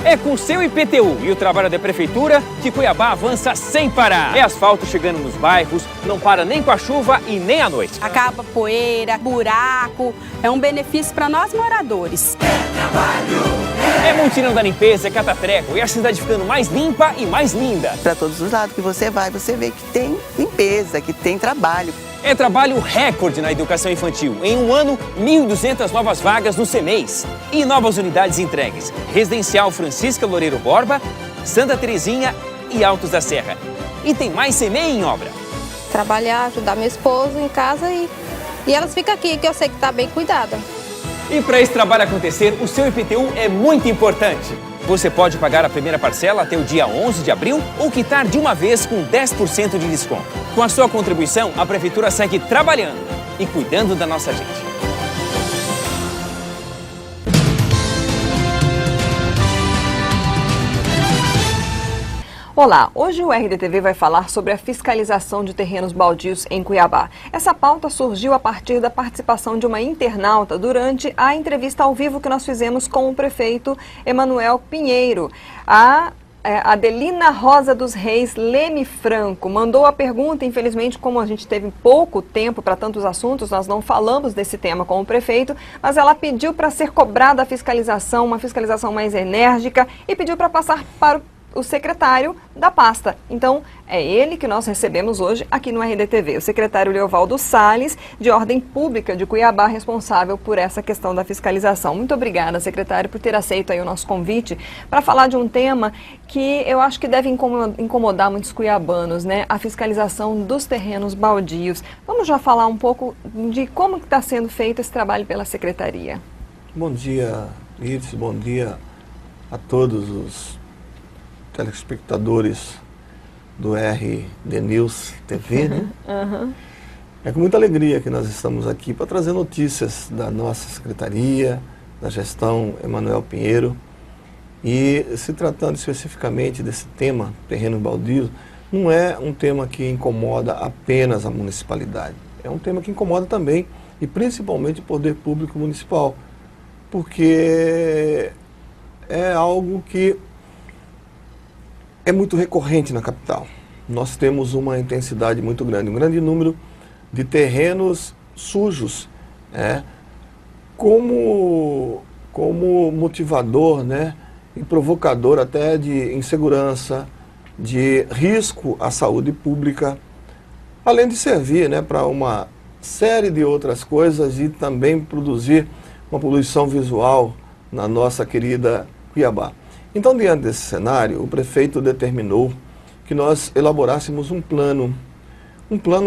É com o seu IPTU e o trabalho da Prefeitura que Cuiabá avança sem parar. É asfalto chegando nos bairros, não para nem com a chuva e nem à noite. Acaba poeira, buraco, é um benefício para nós moradores. É mutirão da limpeza, é catatreco e a cidade ficando mais limpa e mais linda. Para todos os lados que você vai, você vê que tem limpeza, que tem trabalho. É trabalho recorde na educação infantil. Em um ano, 1.200 novas vagas no CEMEIS. E novas unidades entregues. Residencial Francisca Loureiro Borba, Santa Terezinha e Altos da Serra. E tem mais CEMEI em obra. Trabalhar, ajudar meu esposo em casa e elas ficam aqui, que eu sei que está bem cuidada. E para esse trabalho acontecer, o seu IPTU é muito importante. Você pode pagar a primeira parcela até o dia 11 de abril ou quitar de uma vez com 10% de desconto. Com a sua contribuição, a Prefeitura segue trabalhando e cuidando da nossa gente. Olá, hoje o RDTV vai falar sobre a fiscalização de terrenos baldios em Cuiabá. Essa pauta surgiu a partir da participação de uma internauta durante a entrevista ao vivo que nós fizemos com o prefeito Emanuel Pinheiro. A Adelina Rosa dos Reis Leme Franco mandou a pergunta. Infelizmente, como a gente teve pouco tempo para tantos assuntos, nós não falamos desse tema com o prefeito, mas ela pediu para ser cobrada a fiscalização, uma fiscalização mais enérgica, e pediu para passar para o secretário da pasta. Então, é ele que nós recebemos hoje aqui no RDTV, o secretário Leovaldo Salles, de Ordem Pública de Cuiabá, responsável por essa questão da fiscalização. Muito obrigada, secretário, por ter aceito aí o nosso convite para falar de um tema que eu acho que deve incomodar muitos cuiabanos, né? A fiscalização dos terrenos baldios. Vamos já falar um pouco de como está sendo feito esse trabalho pela secretaria. Bom dia, Iris, bom dia a todos os telespectadores do RD News TV, né? É com muita alegria que nós estamos aqui para trazer notícias da nossa secretaria, da gestão Emanuel Pinheiro. E se tratando especificamente desse tema, terreno baldio, não é um tema que incomoda apenas a municipalidade. É um tema que incomoda também, e principalmente o poder público municipal, porque é algo que é muito recorrente na capital. Nós temos uma intensidade muito grande, um grande número de terrenos sujos, como motivador, né, e provocador até de insegurança, de risco à saúde pública, além de servir, né, para uma série de outras coisas e também produzir uma poluição visual na nossa querida Cuiabá. Então, diante desse cenário, o prefeito determinou que nós elaborássemos um plano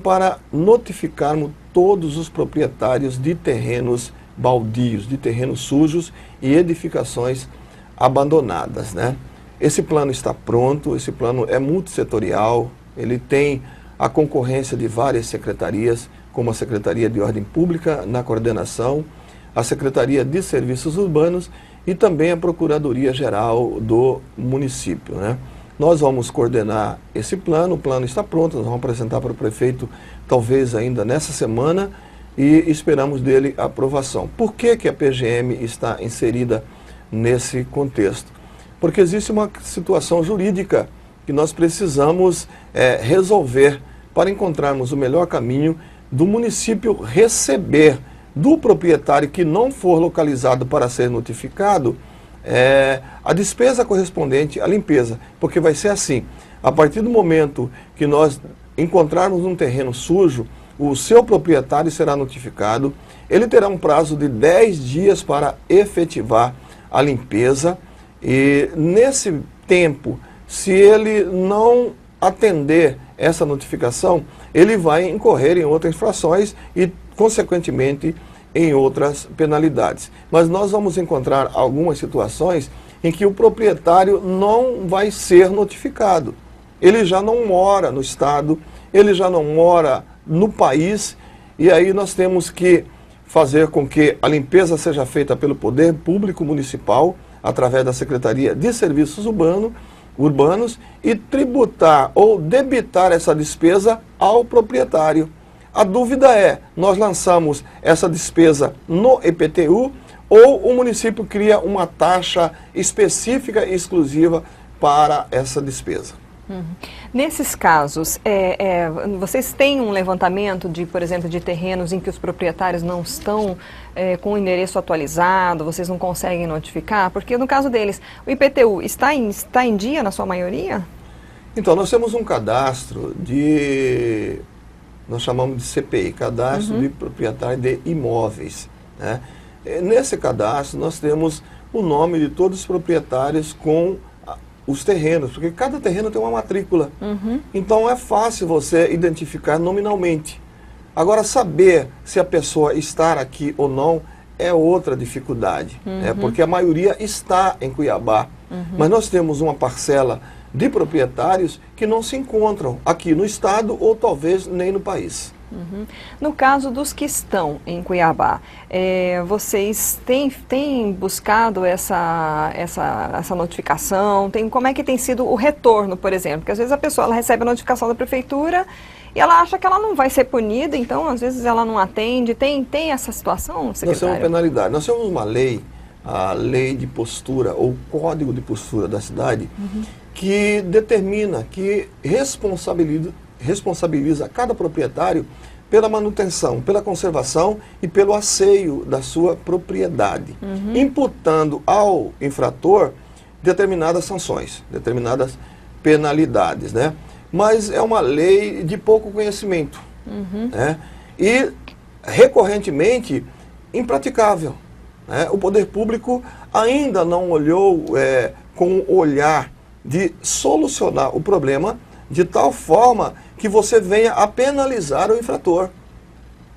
para notificarmos todos os proprietários de terrenos baldios, de terrenos sujos e edificações abandonadas, né? Esse plano está pronto, esse plano é multissetorial, ele tem a concorrência de várias secretarias, como a Secretaria de Ordem Pública na coordenação, a Secretaria de Serviços Urbanos e também a Procuradoria-Geral do município, né? Nós vamos coordenar esse plano, o plano está pronto, nós vamos apresentar para o prefeito talvez ainda nessa semana e esperamos dele a aprovação. Por que que a PGM está inserida nesse contexto? Porque existe uma situação jurídica que nós precisamos resolver para encontrarmos o melhor caminho do município receber do proprietário que não for localizado para ser notificado, a despesa correspondente à limpeza. Porque vai ser assim, a partir do momento que nós encontrarmos um terreno sujo, o seu proprietário será notificado, ele terá um prazo de 10 dias para efetivar a limpeza e nesse tempo, se ele não atender essa notificação, ele vai incorrer em outras infrações e consequentemente em outras penalidades. Mas nós vamos encontrar algumas situações em que o proprietário não vai ser notificado. Ele já não mora no estado, ele já não mora no país, e aí nós temos que fazer com que a limpeza seja feita pelo Poder Público Municipal, através da Secretaria de Serviços Urbanos, e tributar ou debitar essa despesa ao proprietário. A dúvida é, nós lançamos essa despesa no IPTU ou o município cria uma taxa específica e exclusiva para essa despesa. Nesses casos, vocês têm um levantamento de, por exemplo, de terrenos em que os proprietários não estão com o endereço atualizado, vocês não conseguem notificar? Porque no caso deles, o IPTU está em dia na sua maioria? Então, nós temos um cadastro nós chamamos de CPI, Cadastro de Proprietário de Imóveis, né? Nesse cadastro nós temos o nome de todos os proprietários com os terrenos, porque cada terreno tem uma matrícula. Então é fácil você identificar nominalmente. Agora, saber se a pessoa está aqui ou não é outra dificuldade, né? Porque a maioria está em Cuiabá, mas nós temos uma parcela de proprietários que não se encontram aqui no estado ou talvez nem no país. No caso dos que estão em Cuiabá, vocês têm buscado essa notificação? Como é que tem sido o retorno, por exemplo? Porque às vezes a pessoa ela recebe a notificação da prefeitura e ela acha que ela não vai ser punida, então às vezes ela não atende. Tem essa situação, secretário? Nós temos penalidade. Nós temos uma lei, a Lei de Postura, ou Código de Postura da cidade, que determina, que responsabiliza cada proprietário pela manutenção, pela conservação e pelo asseio da sua propriedade, imputando ao infrator determinadas sanções, determinadas penalidades, né? Mas é uma lei de pouco conhecimento, né? E recorrentemente impraticável, né? O poder público ainda não olhou com o olhar de solucionar o problema de tal forma que você venha a penalizar o infrator.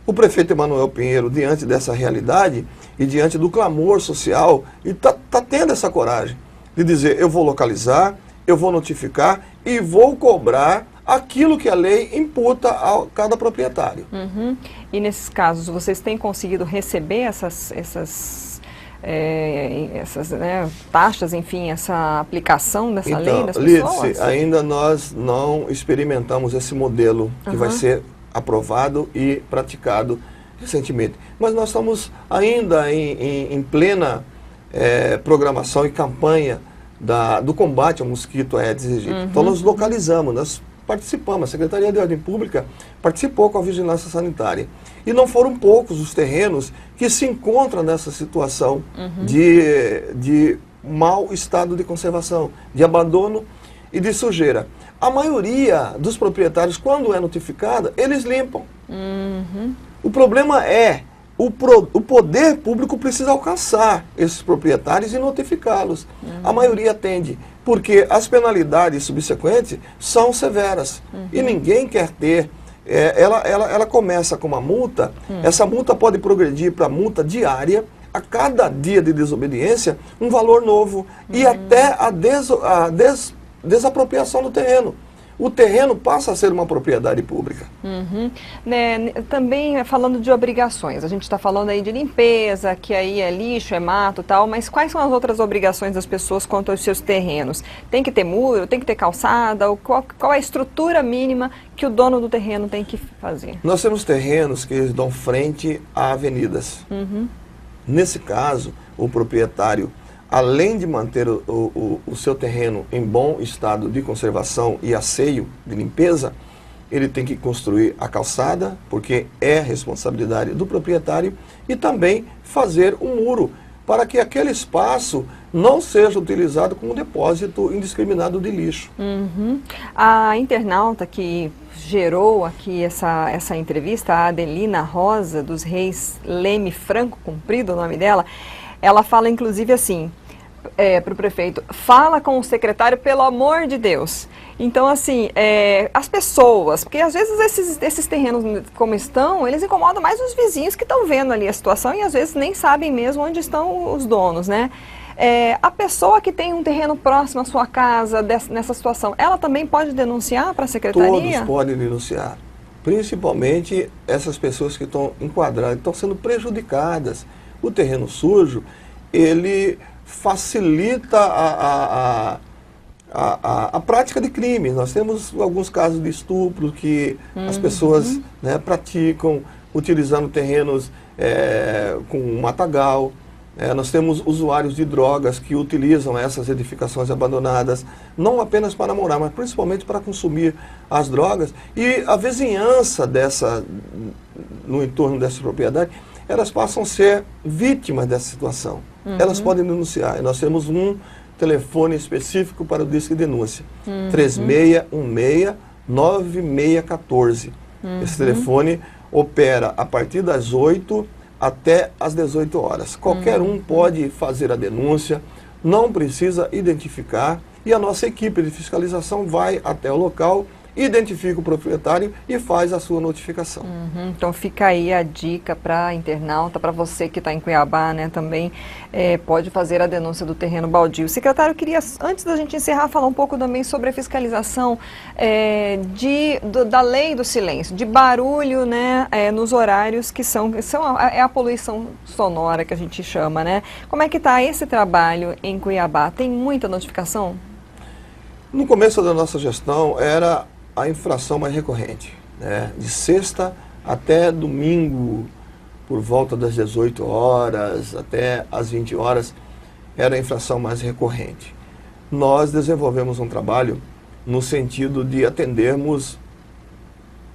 O prefeito Emanuel Pinheiro, diante dessa realidade e diante do clamor social, está tendo essa coragem de dizer: eu vou localizar, eu vou notificar e vou cobrar aquilo que a lei imputa a cada proprietário. E nesses casos, vocês têm conseguido receber essas taxas, enfim, essa aplicação dessa lei das pessoas? Lídice, ainda nós não experimentamos esse modelo que vai ser aprovado e praticado recentemente. Mas nós estamos ainda em plena programação e campanha do combate ao mosquito Aedes aegypti. Então nós localizamos, nós participamos, a Secretaria de Ordem Pública participou com a Vigilância Sanitária. E não foram poucos os terrenos que se encontram nessa situação de mau estado de conservação, de abandono e de sujeira. A maioria dos proprietários, quando é notificada, eles limpam. O problema é o poder público precisa alcançar esses proprietários e notificá-los. A maioria atende, porque as penalidades subsequentes são severas e ninguém quer ter. Ela começa com uma multa, essa multa pode progredir para multa diária, a cada dia de desobediência, um valor novo, e até a desapropriação do terreno. O terreno passa a ser uma propriedade pública. Também falando de obrigações, a gente está falando aí de limpeza, que aí é lixo, é mato e tal, mas quais são as outras obrigações das pessoas quanto aos seus terrenos? Tem que ter muro, tem que ter calçada? Qual é a estrutura mínima que o dono do terreno tem que fazer? Nós temos terrenos que dão frente a avenidas. Nesse caso, o proprietário, além de manter o seu terreno em bom estado de conservação e asseio de limpeza, ele tem que construir a calçada, porque é responsabilidade do proprietário, e também fazer um muro, para que aquele espaço não seja utilizado como depósito indiscriminado de lixo. A internauta que gerou aqui essa entrevista, a Adelina Rosa, dos Reis Leme Franco, comprido o nome dela, ela fala inclusive assim, para o prefeito: fala com o secretário, pelo amor de Deus. Então, assim, as pessoas, porque às vezes esses terrenos como estão, eles incomodam mais os vizinhos que estão vendo ali a situação e às vezes nem sabem mesmo onde estão os donos, né? A pessoa que tem um terreno próximo à sua casa, nessa situação, ela também pode denunciar para a secretaria? Todos podem denunciar, principalmente essas pessoas que estão enquadradas, estão sendo prejudicadas. O terreno sujo, ele facilita a prática de crime. Nós temos alguns casos de estupro que as pessoas praticam utilizando terrenos com matagal, Nós temos usuários de drogas que utilizam essas edificações abandonadas, não apenas para morar, mas principalmente para consumir as drogas. E a vizinhança no entorno dessa propriedade, elas passam a ser vítimas dessa situação. Elas podem denunciar. E nós temos um telefone específico para o Disque Denúncia, 3616-9614. Esse telefone opera a partir das 8 até às 18 horas. Qualquer um pode fazer a denúncia, não precisa identificar, e a nossa equipe de fiscalização vai até o local, identifica o proprietário e faz a sua notificação. Então fica aí a dica para internauta, para você que está em Cuiabá, né, também pode fazer a denúncia do terreno baldio. Secretário, eu queria, antes da gente encerrar, falar um pouco também sobre a fiscalização da lei do silêncio, de barulho, né, nos horários que é a poluição sonora que a gente chama, né? Como é que está esse trabalho em Cuiabá? Tem muita notificação? No começo da nossa gestão era a infração mais recorrente, né? De sexta até domingo, por volta das 18 horas até as 20 horas, era a infração mais recorrente. Nós desenvolvemos um trabalho no sentido de atendermos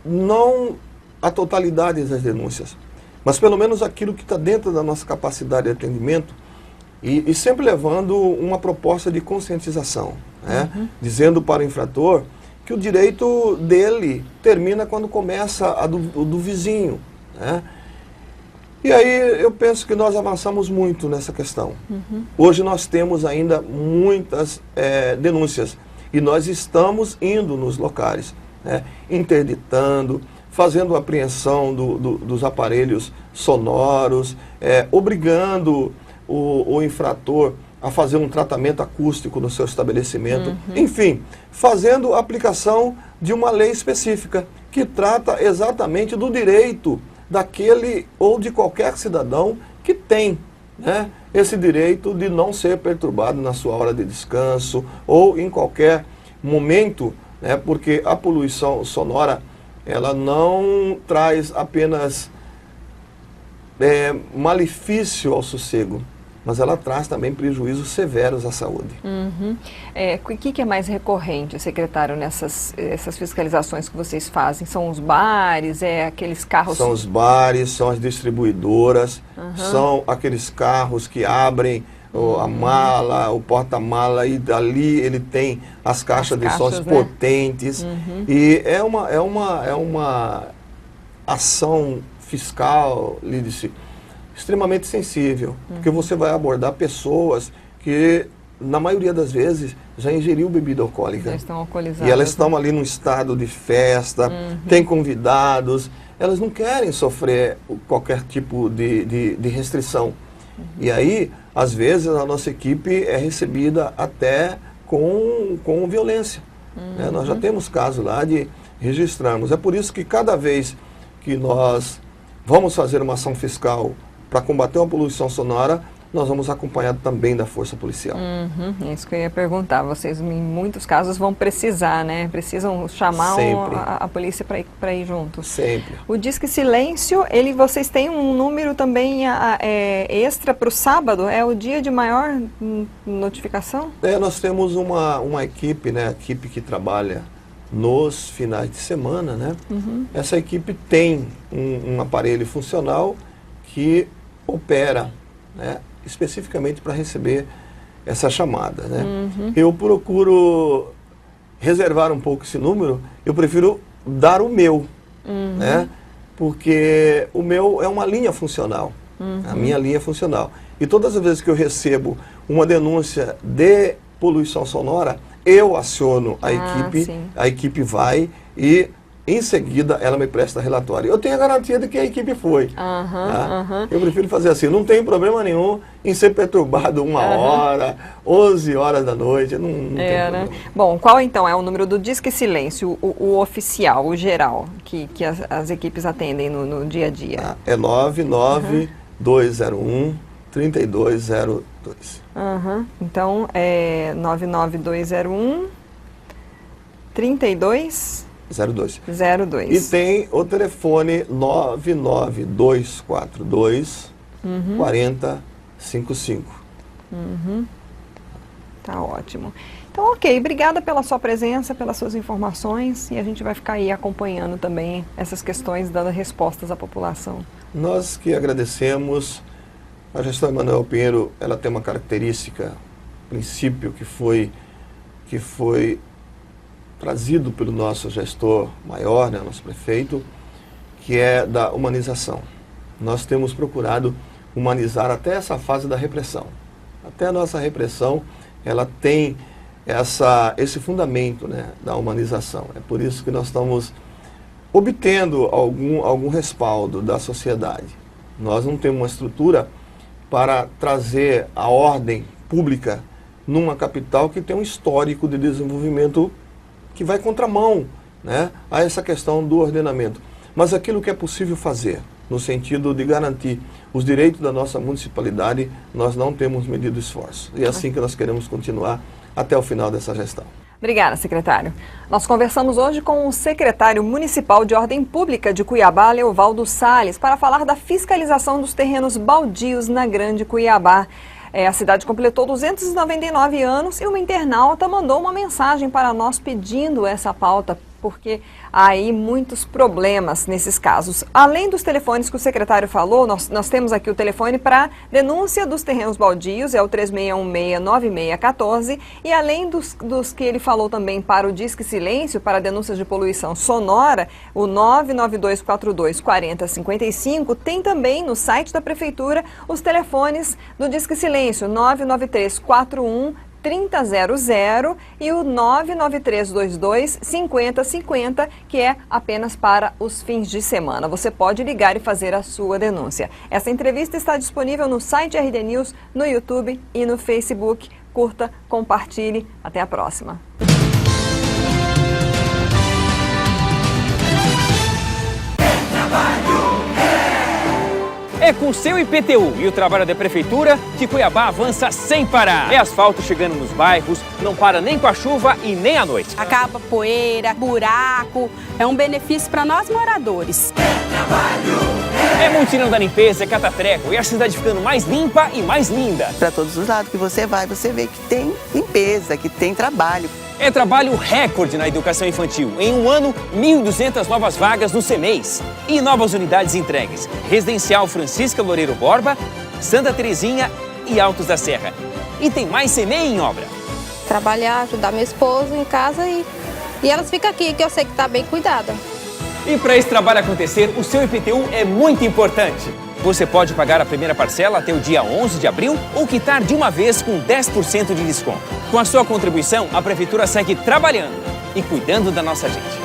não a totalidade das denúncias, mas pelo menos aquilo que está dentro da nossa capacidade de atendimento e sempre levando uma proposta de conscientização, né? Dizendo para o infrator que o direito dele termina quando começa a do vizinho, né? E aí eu penso que nós avançamos muito nessa questão. Hoje nós temos ainda muitas denúncias e nós estamos indo nos locais, né? Interditando, fazendo apreensão dos aparelhos sonoros, obrigando o infrator a fazer um tratamento acústico no seu estabelecimento, enfim, fazendo a aplicação de uma lei específica que trata exatamente do direito daquele ou de qualquer cidadão que tem, né, esse direito de não ser perturbado na sua hora de descanso ou em qualquer momento, né, porque a poluição sonora, ela não traz apenas malefício ao sossego, mas ela traz também prejuízos severos à saúde. O que é mais recorrente, secretário, nessas fiscalizações que vocês fazem? São os bares, aqueles carros? São os bares, são as distribuidoras, são aqueles carros que abrem a mala, o porta-mala, e dali ele tem as caixas de sons, né, potentes. E é uma ação fiscal, Lídice, extremamente sensível, porque você vai abordar pessoas que, na maioria das vezes, já ingeriu bebida alcoólica. Já estão alcoolizadas. E elas estão ali num estado de festa, tem convidados, elas não querem sofrer qualquer tipo de restrição. E aí, às vezes, a nossa equipe é recebida até com violência. Né? Nós já temos casos lá de registrarmos. É por isso que cada vez que nós vamos fazer uma ação fiscal para combater uma poluição sonora, nós vamos acompanhar também da Força Policial. É isso que eu ia perguntar. Vocês, em muitos casos, vão precisar, né? Precisam chamar a polícia para ir junto. Sempre. O Disque Silêncio, vocês têm um número também extra para o sábado? É o dia de maior notificação? Nós temos uma equipe, né? Equipe que trabalha nos finais de semana, né? Essa equipe tem um aparelho funcional que opera, né, especificamente para receber essa chamada, né? Eu procuro reservar um pouco esse número, eu prefiro dar o meu, né? Porque o meu é uma linha funcional, a minha linha funcional. E todas as vezes que eu recebo uma denúncia de poluição sonora, eu aciono a equipe vai e em seguida ela me presta relatório. Eu tenho a garantia de que a equipe foi. Eu prefiro fazer assim, não tenho problema nenhum em ser perturbado 1 hora, 11 horas da noite, não tem problema. Né? Bom, qual então é o número do Disque Silêncio, o oficial, o geral, que as equipes atendem no dia a dia? É 99201-3202. Então, é 99201-3202. 02. E tem o telefone 99242 40 55. Tá ótimo. Então, ok, obrigada pela sua presença, pelas suas informações, e a gente vai ficar aí acompanhando também essas questões, dando respostas à população. Nós que agradecemos. A gestão Emanuel Pinheiro, ela tem uma característica, princípio que foi trazido pelo nosso gestor maior, né, nosso prefeito, que é da humanização. Nós temos procurado humanizar até essa fase da repressão. Até a nossa repressão, ela tem esse fundamento, né, da humanização. É por isso que nós estamos obtendo algum respaldo da sociedade. Nós não temos uma estrutura para trazer a ordem pública numa capital que tem um histórico de desenvolvimento que vai contramão, né, a essa questão do ordenamento. Mas aquilo que é possível fazer, no sentido de garantir os direitos da nossa municipalidade, nós não temos medido esforço. E é assim que nós queremos continuar até o final dessa gestão. Obrigada, secretário. Nós conversamos hoje com o secretário municipal de Ordem Pública de Cuiabá, Leovaldo Salles, para falar da fiscalização dos terrenos baldios na Grande Cuiabá. A cidade completou 299 anos e uma internauta mandou uma mensagem para nós pedindo essa pauta, porque há aí muitos problemas nesses casos. Além dos telefones que o secretário falou, nós temos aqui o telefone para denúncia dos terrenos baldios, é o 3616-9614, e além dos que ele falou também para o Disque Silêncio, para denúncias de poluição sonora, o 99242-4055, tem também no site da Prefeitura os telefones do Disque Silêncio, 99341 3000 e o 99322-5050, que é apenas para os fins de semana. Você pode ligar e fazer a sua denúncia. Essa entrevista está disponível no site RD News, no YouTube e no Facebook. Curta, compartilhe. Até a próxima. É com seu IPTU e o trabalho da Prefeitura que Cuiabá avança sem parar. É asfalto chegando nos bairros, não para nem com a chuva e nem à noite. Acaba poeira, buraco, é um benefício para nós moradores. É mutirão da limpeza, é catatreco e a cidade ficando mais limpa e mais linda. Para todos os lados que você vai, você vê que tem limpeza, que tem trabalho. É trabalho recorde na educação infantil. Em um ano, 1.200 novas vagas no CEMEIS. E novas unidades entregues. Residencial Francisca Loureiro Borba, Santa Terezinha e Altos da Serra. E tem mais CEMEI em obra. Trabalhar, ajudar meu esposo em casa e elas ficam aqui, que eu sei que está bem cuidada. E para esse trabalho acontecer, o seu IPTU é muito importante. Você pode pagar a primeira parcela até o dia 11 de abril ou quitar de uma vez com 10% de desconto. Com a sua contribuição, a Prefeitura segue trabalhando e cuidando da nossa gente.